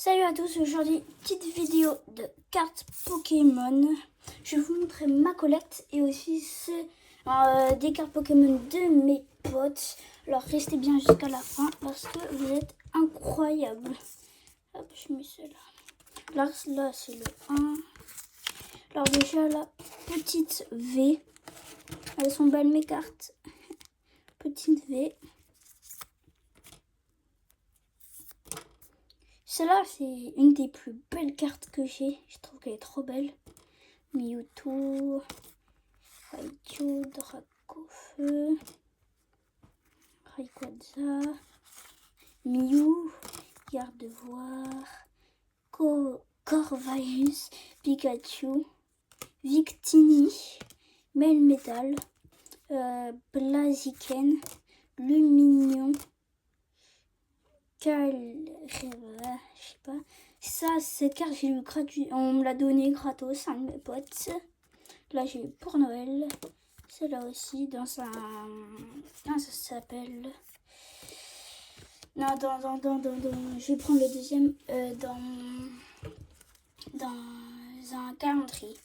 Salut à tous, aujourd'hui petite vidéo de cartes Pokémon. Je vais vous montrer ma collecte et aussi des cartes Pokémon de mes potes. Alors restez bien jusqu'à la fin parce que vous êtes incroyables. Hop, je mets celle-là. Là c'est le 1. Alors déjà la petite V. Elles sont belles mes cartes. Petite V. Celle-là, c'est une des plus belles cartes que j'ai. Je trouve qu'elle est trop belle. Mewtwo, Raichu, Dracofeu, Rayquaza, Mew, Gardevoir, Corvalus, Pikachu, Victini, Melmetal, Blaziken, Luminion, je sais pas. Ça, cette carte, j'ai eu gratuit. On me l'a donné gratos, un de mes potes. Là, j'ai eu pour Noël. Celle-là aussi, dans un. Ah, ça s'appelle. Non, je vais prendre le deuxième dans un calendrier.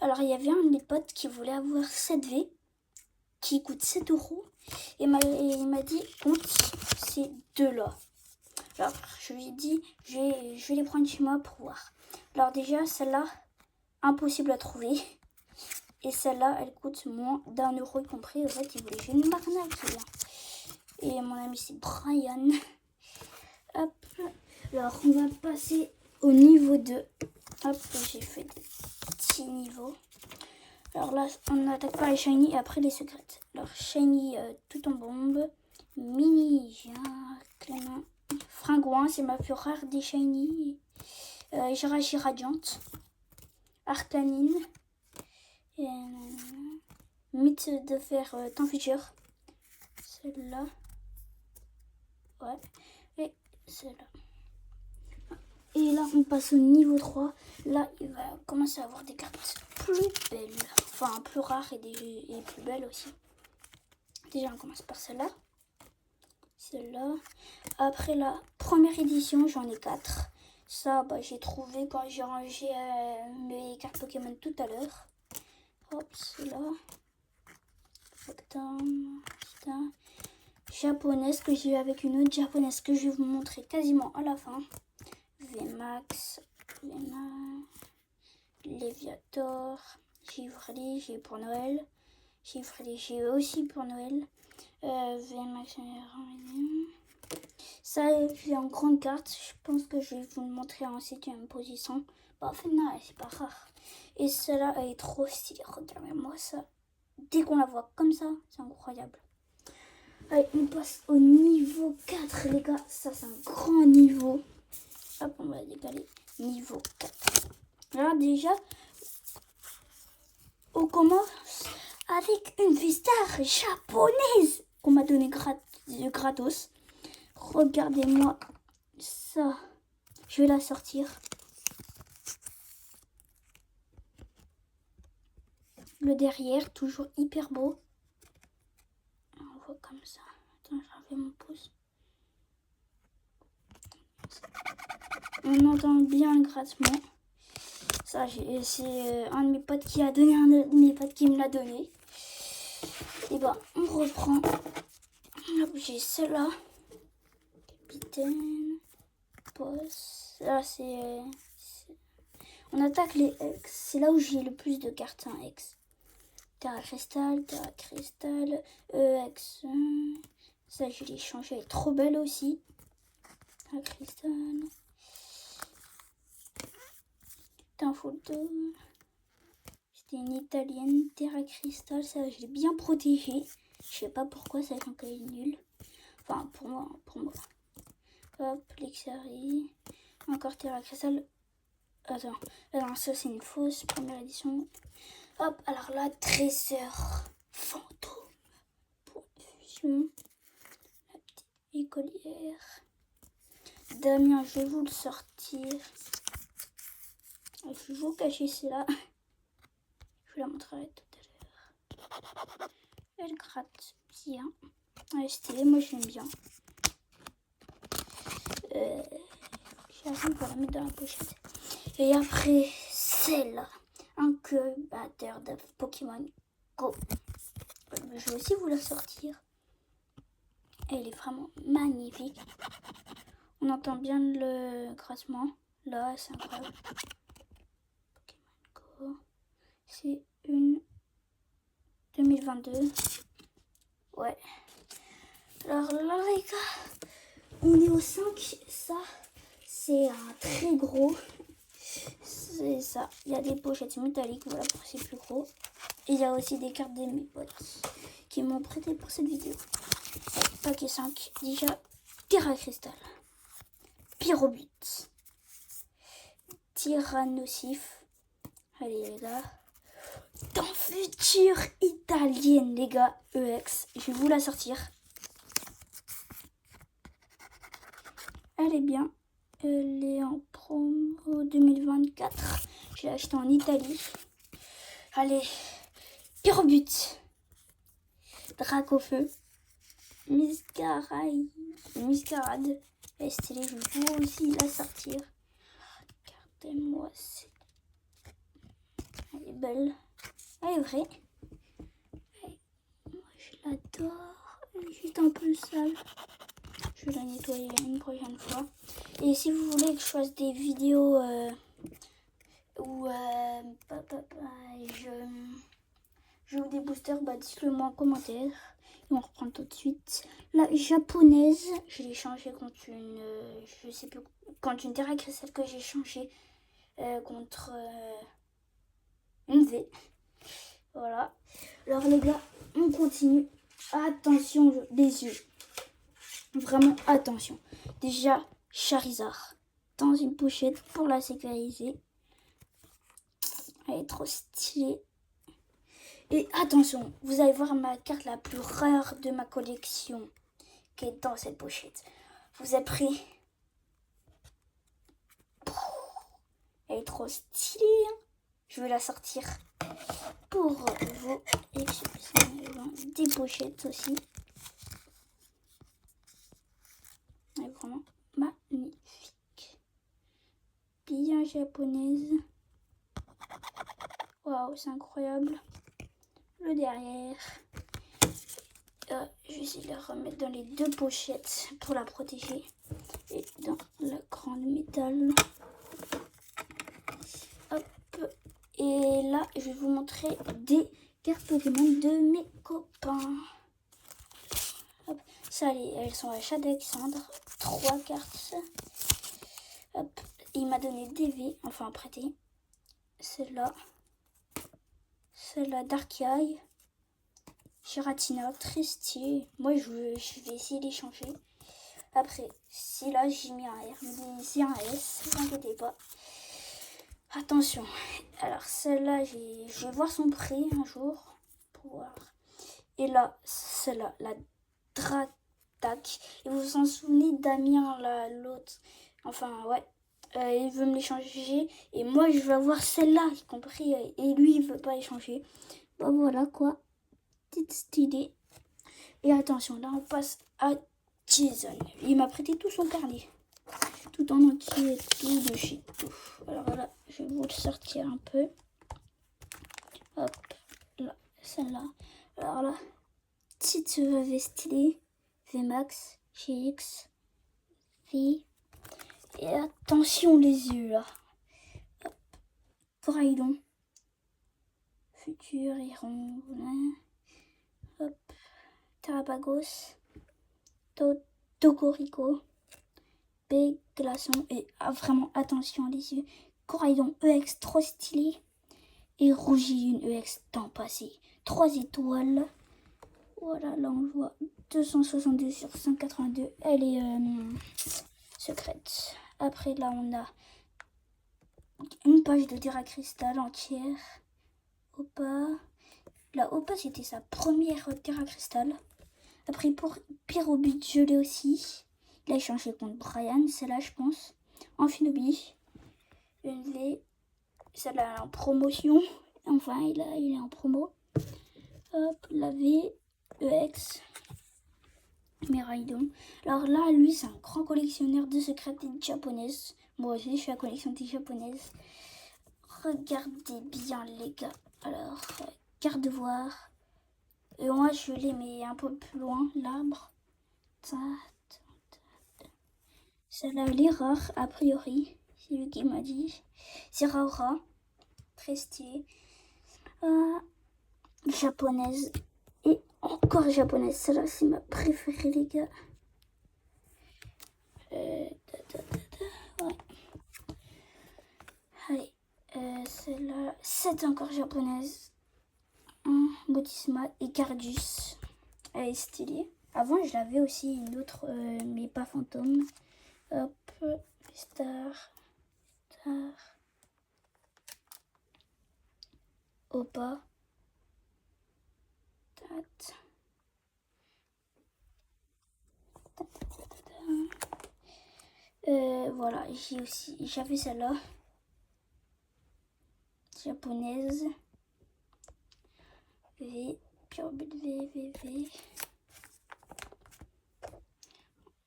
Alors, il y avait un de mes potes qui voulait avoir cette V qui coûte 7 €. Et il m'a dit, compte ces deux-là. Alors, je lui ai dit, je vais les prendre chez moi pour voir. Alors déjà, celle-là, impossible à trouver. Et celle-là, elle coûte moins d'1 € compris. En fait, il voulait juste une arnaque. Et mon ami, c'est Brian. Hop. Alors, on va passer au niveau 2. Hop, j'ai fait des petits niveaux. Alors là, on n'attaque pas les shiny et après les secrètes. Alors, shiny tout en bombe. Mini, Clément. Fringouin, c'est ma plus rare des shiny. Jirachi Radiante. Arcanine. Mythe de fer temps futur. Celle-là. Ouais. Et celle-là. Et là, on passe au niveau 3. Là, il va commencer à avoir des cartes plus belles. Enfin, plus rares et plus belles aussi. Déjà, on commence par celle-là. Celle-là. Après la première édition, j'en ai 4. Ça, j'ai trouvé quand j'ai rangé mes cartes Pokémon tout à l'heure. Hop, celle-là. Japonaise que j'ai eu avec une autre japonaise que je vais vous montrer quasiment à la fin. VMAX, Léviator, Givraly, j'ai pour Noël. Givraly, j'ai aussi pour Noël. VMAX, ça, j'ai en grande carte. Je pense que je vais vous le montrer en 7e position. En fait, non, c'est pas rare. Et celle-là, elle est trop stylée. Regardez-moi ça. Dès qu'on la voit comme ça, c'est incroyable. Allez, on passe au niveau 4, les gars. Ça, c'est un grand niveau. Hop, on va décaler. Niveau 4. Là, déjà, on commence avec une V-Star japonaise qu'on m'a donné gratos. Regardez-moi ça. Je vais la sortir. Le derrière, toujours hyper beau. On voit comme ça. Attends, j'ai enlevé mon pouce. On entend bien le grattement. Ça, c'est un de mes potes qui a donné, un de mes potes qui me l'a donné. Et on reprend. J'ai celle-là. Capitaine. Boss. Là, on attaque les X. C'est là où j'ai le plus de cartes en X. Terra Cristal, EX. Ça, je l'ai changé. Elle est trop belle aussi. Terra Cristal. Photo. C'était une italienne, Terra Cristal, ça je l'ai bien protégée. Je sais pas pourquoi ça quand elle est nulle. Enfin pour moi. Hop, Lexari. Encore Terra Cristal. Attends, ça c'est une fausse première édition. Hop, alors là, Trésor Fantôme. Pour fusion. La petite écolière. Damien, je vais vous le sortir. Je vais vous cacher celle-là. Je vous la montrerai tout à l'heure. Elle gratte bien. Elle est stylée, moi j'aime bien. Personne ne va la mettre dans la pochette. Et après, celle-là. Incubateur de Pokémon Go. Je vais aussi vous la sortir. Elle est vraiment magnifique. On entend bien le grattement. Là, c'est incroyable. Pokémon Go. C'est une 2022. Ouais. Alors là, les gars, on est au 5. Ça, c'est un très gros. C'est ça. Il y a des pochettes métalliques, voilà, pour ces plus gros. Et il y a aussi des cartes de mes potes qui m'ont prêté pour cette vidéo. Paquet 5. Déjà, Terra Cristal. Pyrobut. Tyrannosif. Allez, les gars. Dans future italienne, les gars. EX. Je vais vous la sortir. Elle est bien. Elle est en promo 2024. Je l'ai acheté en Italie. Allez. Pyrobut. Dracofeu. Miscarade. Elle est stylée. Je vais vous aussi la sortir. Regardez-moi. Elle est belle. Elle est vraie. Moi, je l'adore. Elle est juste un peu sale. Je vais la nettoyer une prochaine fois. Et si vous voulez que je fasse des vidéos où je joue des boosters, dites-le moi en commentaire. Et on reprend tout de suite. La japonaise, je l'ai changée contre une, je sais plus, contre une Terra Cristal que j'ai changée contre une V. Voilà. Alors les gars, on continue. Attention les yeux. Vraiment attention. Déjà, Charizard dans une pochette pour la sécuriser. Elle est trop stylée. Et attention, vous allez voir ma carte la plus rare de ma collection qui est dans cette pochette. Vous êtes prêts? Elle est trop stylée. Hein, je vais la sortir pour vous. Et des pochettes aussi. Elle est vraiment magnifique. Bien japonaise. Waouh, c'est incroyable. Le derrière. Je vais essayer de la remettre dans les deux pochettes pour la protéger. Et dans la grande métal. Hop. Et là, je vais vous montrer des cartes Pokémon de mes copains. Hop. Ça, elles sont à Alexandre. 3 cartes. Hop. Il m'a donné des V, enfin prêté. Celle-là. Celle-là, Dark-Eye. Giratina, très stylé. Moi, je vais essayer d'échanger. Après, si là, j'ai mis un R, mais c'est un S, ne vous inquiétez pas. Attention. Alors, celle-là, je vais voir son prix un jour. Pour voir. Et là, celle-là, la Dratac. Et vous vous en souvenez, Damien, l'autre. Enfin, ouais. Il veut me l'échanger. Et moi, je veux avoir celle-là, y compris. Et lui, il veut pas échanger. Bon, voilà, quoi. Petite stylée. Et attention, là, on passe à Jason. Il m'a prêté tout son carnet. Tout en entier, tout de chez tout. Alors voilà, je vais vous le sortir un peu. Hop, là, celle-là. Alors là, petite V stylée. VMAX, GX, V. Et attention les yeux là. Hop, Coraidon. Futur, Iron. Hop, Tarabagos. Togorico. B, Glaçon. Et vraiment attention les yeux. Coraidon EX trop stylé. Et Rougine EX temps passé. 3 étoiles. Voilà, là on voit 262 sur 182. Elle est secrète. Après là on a une page de Terra Cristal entière. Opa. La Opa c'était sa première Terra Cristal. Après pour Pyrobut je l'ai aussi. Il a échangé contre Brian, celle-là je pense. Amphinobi. Une V. Celle-là est en promotion. Enfin il est en promo. Hop, la V. EX. Miraidon. Alors là, lui, c'est un grand collectionneur de secrets japonaises. Moi aussi, je suis à collection des japonaises. Regardez bien, les gars. Alors, garde-voir. Et moi, je l'ai, mais un peu plus loin, l'arbre. Celle-là, elle est rare, a priori. C'est lui qui m'a dit. C'est rare, très stylé. Japonaise. Et encore japonaise. Celle-là, c'est ma préférée, les gars. Ouais. Allez, celle-là, c'est encore japonaise. Bautisma et Cardus. Elle est stylée. Avant, je l'avais aussi une autre, mais pas fantôme. Hop, star. Opa. Voilà, j'avais celle-là. Japonaise. V, Pure V.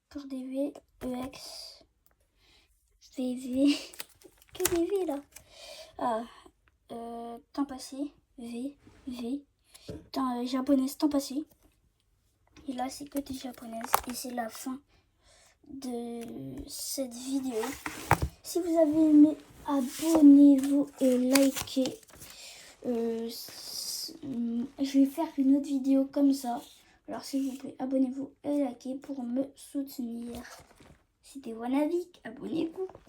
Encore des V, EX, VV. Que des V là. Temps passé, V. Japonaise, temps passé. Et là, c'est que des japonaises. Et c'est la fin de cette vidéo. Si vous avez aimé, abonnez-vous et likez. Je vais faire une autre vidéo comme ça. Alors s'il vous plaît, abonnez-vous et likez pour me soutenir. C'était Wanavik, abonnez-vous.